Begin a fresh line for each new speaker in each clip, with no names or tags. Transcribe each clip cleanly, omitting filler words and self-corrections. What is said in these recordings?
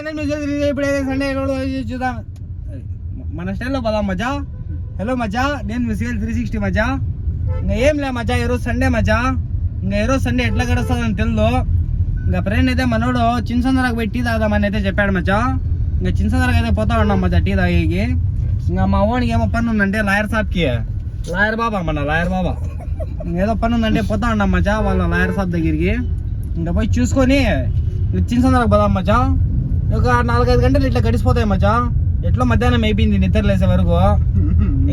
ఇప్పుడు సండే చూద్దాం మన స్టైల్లో పోదాం మజా. హలో మజా, నేను మిస్గల్ 360 మజా. ఇంకా ఏం లే మజా, ఈరోజు సండే మజా. ఇంకా ఈరోజు సండే ఎట్లా గడుస్తుందని తెలియదు. ఇంకా ఫ్రెండ్ అయితే మనోడు చిన్సందరకు పోయి టీ తాగుదామని అయితే చెప్పాడు మజా. ఇంకా చిన్సందరకు అయితే పోతా ఉన్నాం మజా టీ తాగేకి. ఇంకా మా ఓనికి ఏమో పని ఉందంటే లాయర్ సాబ్కి, లాయర్ బాబా మన లాయర్ బాబా ఏదో పని ఉందంటే పోతా ఉన్నాం మజా వాళ్ళ లాయర్ సాబ్ దగ్గరికి. ఇంకా పోయి చూసుకొని చిన్సందరకు పోదాం మజా. ఒక 4-5 గంటలు ఇట్లా గడిచిపోతాయి మజా. ఎట్లా మధ్యాహ్నం అయిపోయింది నిద్ర లేసే వరకు.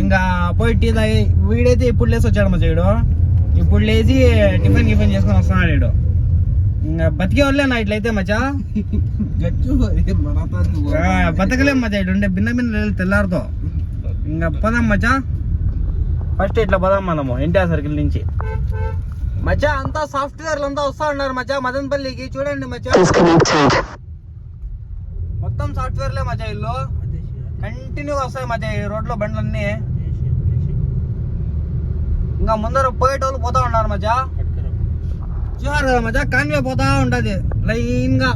ఇంకా పోయి టీ తాగి వీడైతే ఇప్పుడు లేసి వచ్చాడు మజా. వీడు ఇప్పుడు లేచి టిఫిన్ చేసుకొని వస్తున్నాడు. వీడు ఇంకా బతికే వాళ్ళేనా ఇట్లయితే మజా. బతకలేం మజా. ఇటు ఉండే భిన్న తెల్లారుతో. ఇంకా పోదాం మజా. ఫస్ట్ ఇట్లా పోదాం మనము ఎన్టీఆర్ సర్కిల్ నుంచి మజా. అంతా సాఫ్ట్వేర్లు అంతా వస్తా ఉన్నారు మజా మదనపల్లికి. చూడండి మజా, మొత్తం సాఫ్ట్వేర్లే మజా. ఇల్లు కంటిన్యూగా వస్తాయి మజా ఈ రోడ్లో బండ్లన్నీ. ఇంకా ముందర పోయేటోళ్ళు పోతా ఉన్నారు మజా. చూసారు కదా మజా, కాన్వే పోతా ఉంటది లైన్ గా.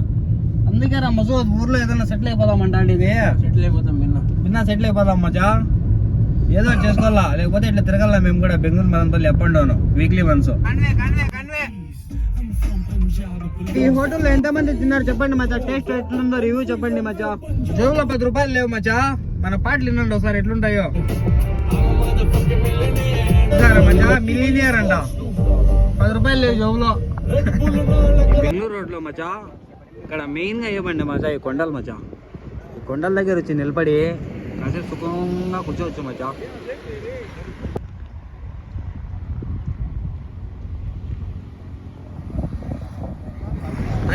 అందుకే రా మజు ఊర్లో ఏదైనా సెటిల్ అయిపోదామంట. ఇది సెటిల్ అయిపోతాం, భిన్న సెటిల్ అయిపోదాం మజా. ఏదో చేసుకోవాలా, లేకపోతే ఇట్లా తిరగాల మేము కూడా Bengaluru Madanapalle up and down weekly once. ఈ హోటల్లో ఎంతమంది తిన్నారు చెప్పండి మజా. టేస్ట్ ఎట్లుందో రివ్యూ చెప్పండి మజా. జేబులో 10 రూపాయలు లేవు మజా. మన పాటలు వినండి ఒకసారి ఎట్లుంటాయో. మజా మిలీనియర్ అంట, 10 రూపాయలు లేవు జేబులో. బెంగళూరు రోడ్లో మజా ఇక్కడ మెయిన్ గా ఇవ్వండి మజా ఈ కొండలు మజా. ఈ కొండల దగ్గర వచ్చి నిలబడి కాసేపు సుఖంగా కూర్చోవచ్చు మజా.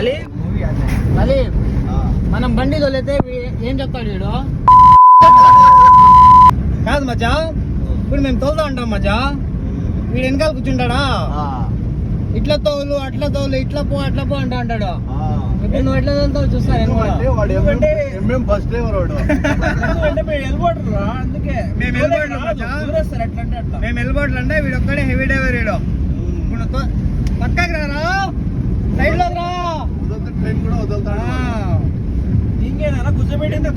అలీ మనం బండి తోలితే ఏం చెప్తాడు వీడు కాదు మజా. ఇప్పుడు మేము తోలుతా ఉంటాం మజా, వీడు వెనకాల కూర్చుంటాడా. ఇట్లా తోలు అట్లా తోలు, ఇట్లా పో అట్లా పో అంటా అంటాడు. ఇప్పుడు నువ్వు ఎట్లా తోలుతావు చూస్తా. మేము వెళ్ళిపోట్లు అంటే వీడు ఒక్కడే హెవీ డ్రైవర్. వీడు ఇప్పుడు పక్కకి రారా, సైడ్ లో రా. ఇంకేనా కూర్చోబెట్టింది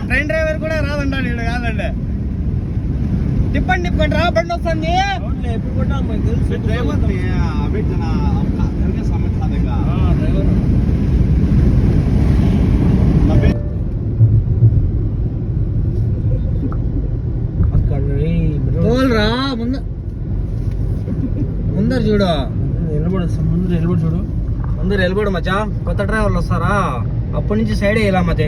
ట్రైన్ డ్రైవర్ కూడా రాదంటాడు వీడు. కాదండి తిప్పండి రా, బండి వస్తుంది. తోల్రా ముందర చూడు, ముందర వెళ్ళిపోడు మచ్చా. కొత్త డ్రైవర్లు వస్తారా, అప్పటి నుంచి సైడ్ వేయాల మచ్చా.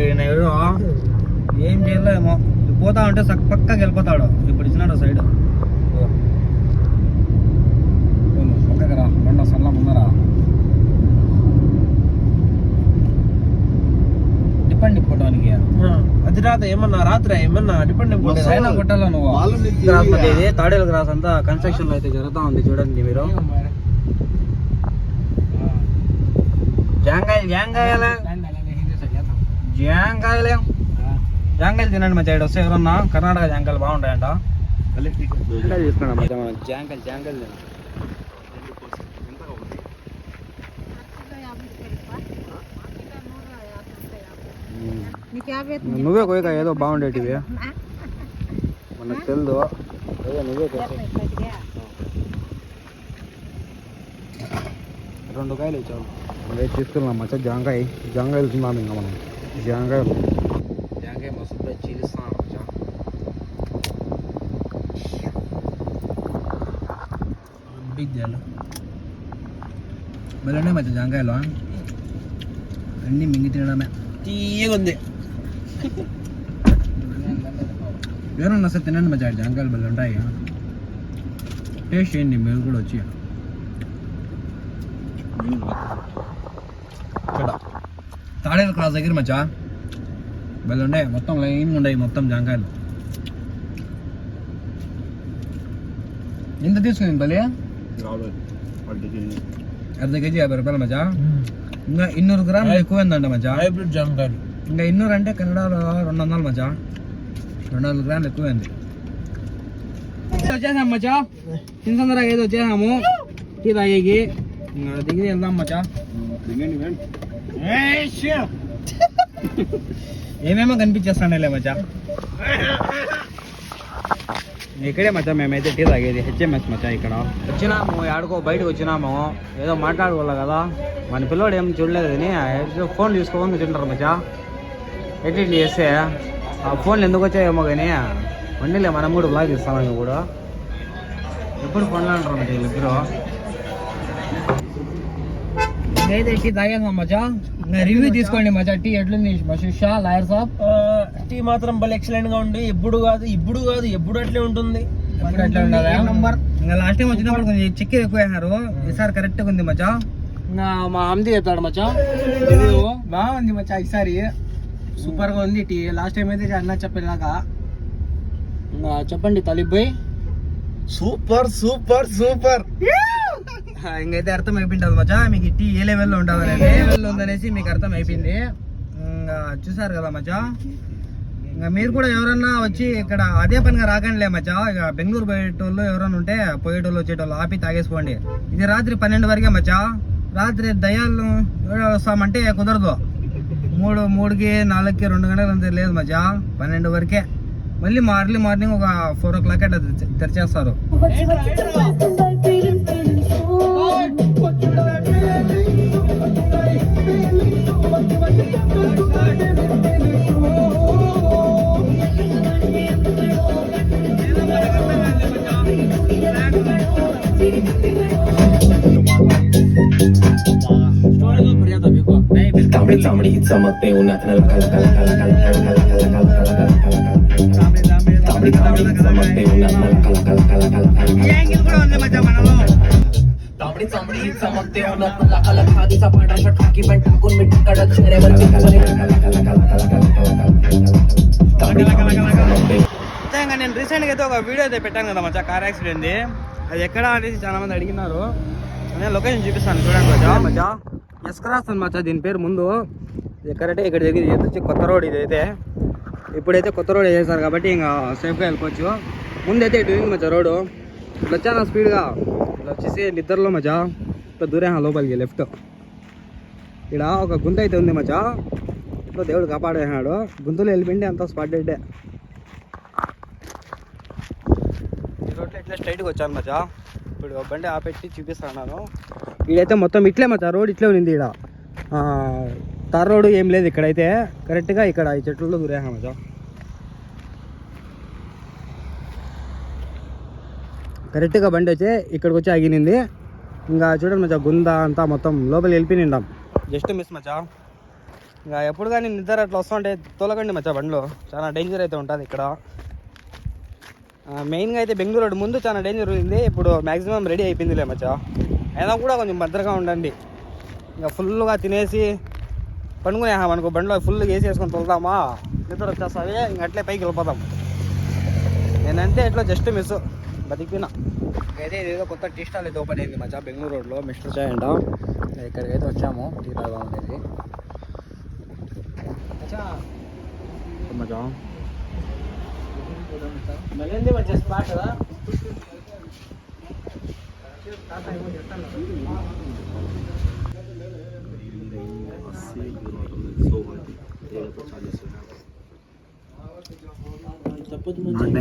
ఏం చేయాలో ఏమో, పోతా ఉంటే పక్కకి వెళ్ళిపోతాడు. ఇప్పుడు ఇచ్చినాడు సైడ్. పక్కకి రా, బండి వస్తా ముందరా. డిపెండ్ ఇప్పుకోవడానికి అది రాత ఏమన్నా రాత్రి ఏమన్నా డిపెండ్ కొట్టాలా నువ్వు. ఇది తాడేలు క్రాస్ అంతా కన్స్ట్రక్షన్ లో అయితే జరుగుతా ఉంది చూడండి మీరు. జాంకాయలు తినండి మా సైడ్ వస్తే ఎవరన్నా. కర్ణాటక జాంకాయలు బాగుంటాయంట. తీసుకున్నాం మనం జాంకాయలు నువ్వే కోయక ఏదో బాగుండేటివి మనకు తెలుదు. నువ్వే 2 కాయలు ఇచ్చావు. అదే తీసుకున్నాం మచ్చ. జాంకాయలు తిన్నాము ఇంకా మనం. జాంకాయ మస్తు చీలిస్తున్నాం మచ్చ. బలండి మచ్చ జాంకాయలు అన్నీ మింగి తినడమే. తీయగా ఉంది. ఎవరన్నా సార్ తినండి మచ్చా, జాంకాయలు బలి ఉంటాయి. టేస్ట్ చేయండి మీరు కూడా వచ్చి. ఇక్కడ తాడేలు క్రాస్ దగ్గర మచ్చా బలి ఉండే, మొత్తం లైన్ ఉండే మొత్తం జాంకాయలు. ఎంత తీసుకుంది బలి? 1/2 కేజీ 50 రూపాయలు మచ్చా. ఇంకా 200 గ్రాములు ఎక్కువైందంట మచ్చా. హైబ్రిడ్ జాంకాయలు ఇంకా 200 అంటే కన్నడలో 200 మచ్చా. 200 గ్రాములు ఎక్కువైంది. వచ్చేసాము మచ్చా, చిన్నసందరాగా ఏదో వచ్చేసాము టీ తాగేకి. దిగి వెళ్దాం మచ్చా. ఏమేమో కనిపించేస్తాండే మచ్చా. ఇక్కడే మచ్చా మేమైతే టీ తాగేది హెచ్ఎంఎస్ మచ్చా. ఇక్కడ వచ్చినాము, ఆడుకో బయటకు వచ్చినాము, ఏదో మాట్లాడుకోవాలి కదా. మన పిల్లోడు ఏం చూడలేదు కానీ ఫోన్ తీసుకోమని కూర్చుంటారు మచ్చా. ఎట్లా చేస్తే ఆ ఫోన్లు ఎందుకు వచ్చాయేమో కానీ వండిలే మనం కూడా బ్లాగ్ తీస్తాం. ఇప్పుడు ఎప్పుడు ఫోన్లో అంటారు మచ్చా వీళ్ళిద్దరు. అయితే టీ తాగేద్దాం మచ్చా. రివ్యూ తీసుకోండి మచ్చా. టీ ఎట్లుంది షా లాయర్ సాబ్?
టీ మాత్రం భలే ఎక్సలెంట్ గా ఉంది. ఎప్పుడు అట్లే ఉంటుంది.
ఇంకా లాస్ట్ టైం వచ్చినప్పుడు కొంచెం చక్కెర ఎక్కువ వేసినారు, ఈసారి కరెక్ట్ గా ఉంది మచ్చా.
మా అమ్ది చెప్తాడు మచ్చా. బాగుంది మచ్చా, ఈసారి సూపర్ గా ఉంది టీ. లాస్ట్ టైం అయితే అన్న చెప్పేలాగా. చెప్పండి తలిబ్ భాయ్.
Super super super. ఇంకైతే అర్థం అయిపోయింది మచ్చా మీకు టీ ఏ లెవెల్లో ఉంటుంది అనేది. ఏ లెవెల్లో ఉందనేసి మీకు అర్థం అయిపోయింది. ఇంకా చూసారు కదా మచ్చా. ఇంకా మీరు కూడా ఎవరన్నా వచ్చి ఇక్కడ అదే పనిగా రాకండిలే మచ్చా. ఇక బెంగళూరు పోయేటోళ్ళు ఎవరైనా ఉంటే పోయేటోళ్ళు వచ్చేటోళ్ళు ఆపి తాగేసుకోండి. ఇది రాత్రి 12 వరకే మచ్చా. రాత్రి దయాలు వస్తామంటే కుదరదు. 3కి 4కి 2 గంటలు అంతే లేదు మచ్చా. 12 వరకే. మళ్ళీ మార్నింగ్ ఒక 4 o'clock అట్లా తెరిచేస్తారు.
तांबड़ी चमकते उन्हें कल कल कल कल कल कल कल कल तांबड़ी चमकते उन्हें कल कल कल कल तांबड़ी चमकते उन्हें कल कल खादी सा पाटा शर्ट खाकी पैंट टाकून में कड़क चेहरे पर कल कल कल कल तांबड़ी चमकते.
నేను రీసెంట్గా అయితే ఒక వీడియో అయితే పెట్టాను కదా మచ్చా, కార్ యాక్సిడెంట్. అది ఎక్కడ అనేసి చాలా మంది అడిగినారు. నేను లొకేషన్ చూపిస్తాను చూడండి మచ్చా. ఎస్క్రాస్ అని మచ్చా దీని పేరు. ముందు ఎక్కడంటే ఇక్కడ దగ్గర వచ్చి కొత్త రోడ్ ఇది అయితే. ఇప్పుడైతే కొత్త రోడ్ వేసేసారు కాబట్టి ఇంకా సేఫ్గా వెళ్ళిపోవచ్చు. ముందైతే ఇటు ఉంది మచ్చా రోడ్డు. ఇట్లా వచ్చాను స్పీడ్గా, ఇట్లా వచ్చేసి నిద్రలో మచ్చా ఇట్లా దూరే లోపలికి లెఫ్ట్. ఇక్కడ ఒక గుంత అయితే ఉంది మచ్చా. ఇట్లా దేవుడు కాపాడేసినాడు. గుంతలో వెళ్ళిపోయింది అంతా స్పాట్ డెడ్డే. ఈ రోడ్లో ఇట్లా స్ట్రైట్గా వచ్చాను మచ్చా. ఇప్పుడు బండి ఆపెట్టి చూపిస్తున్నాను. ఇక్కడైతే మొత్తం ఇట్లే మచ్చా, రోడ్ ఇట్లే ఉంది. ఇక్కడ తార్ రోడ్డు ఏం లేదు ఇక్కడైతే. కరెక్ట్గా ఇక్కడ ఈ చెట్లలో దూరేహా మచ్చా. కరెక్ట్గా బండి వచ్చి ఇక్కడికి వచ్చి ఆగినింది. ఇంకా చూడండి మచ్చా, గుంద అంతా మొత్తం లోపలికి వెళ్ళిపోయినాం. జస్ట్ మిస్ మచ్చా. ఇంకా ఎప్పుడు కానీ నిద్ర అట్లా వస్తుంటే తోలకండి మచ్చా బండ్లో. చాలా డేంజర్ అయితే ఉంటుంది ఇక్కడ. మెయిన్గా అయితే బెంగళూరు రోడ్ ముందు చాలా డేంజర్ ఉంది. ఇప్పుడు మ్యాక్సిమం రెడీ అయిపోయిందిలే మచ్చా. అయినా కూడా కొంచెం భద్రంగా ఉండండి. ఇంకా ఫుల్గా తినేసి పండుకునేమనుకో బండిలో ఫుల్గా వేసి వేసుకొని తొలుతామా, నిద్ర వచ్చేస్తుంది. ఇంక అట్లే పైకి వెళ్ళిపోతాం. నేనంతే ఎట్లా జస్ట్ మిస్ బతికినా. అయితే ఇదేదో కొత్త టీ స్టాల్ అయితే ఓపెన్ అయింది మచ్చా బెంగళూరు రోడ్లో, మిస్టర్ చాయ్ అంట. ఇక్కడికైతే వచ్చాము టీ తాగా ఉండేది మచ్చా.
మళ్ళీ మంచి స్పాట్ కదా.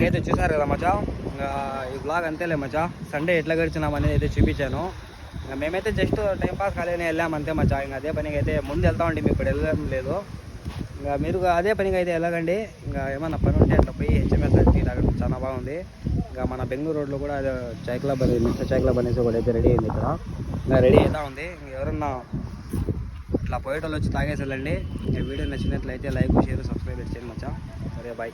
అయితే చూసారు కదా మచ్చా. ఇంకా ఈ బ్లాగ్ అంతేలే మచ్చా. సండే ఎట్లా గడిచినాం అనేది అయితే చూపించాను. ఇంకా మేమైతే జస్ట్ టైంపాస్ కాలేని వెళ్ళాము అంతే మచ్చా. ఇంకా అదే పనికి అయితే ముందు వెళ్తామండి, మేము ఇప్పుడు వెళ్ళడం లేదు. ఇంకా మీరు అదే పనికి అయితే వెళ్ళకండి. ఇంకా ఏమన్నా పని ఉంటే అట్లా పోయి హెచ్ఎంఎస్ టీ తాగడం చాలా బాగుంది. ఇంకా మన బెంగళూరు రోడ్లో కూడా చాయ్ క్లబ్ అనేది మిస్టర్ చాయ్ క్లబ్ అనేసి కూడా అయితే రెడీ అయింది ఇక్కడ. ఇంకా రెడీ అవుతా ఉంది. ఎవరన్నా ఇట్లా పోయేటోళ్ళు వచ్చి తాగేసి వెళ్ళండి. ఈ వీడియో నచ్చినట్లయితే లైక్, షేర్, సబ్స్క్రైబ్ చేయండి మచ్చా. సరే బాయ్.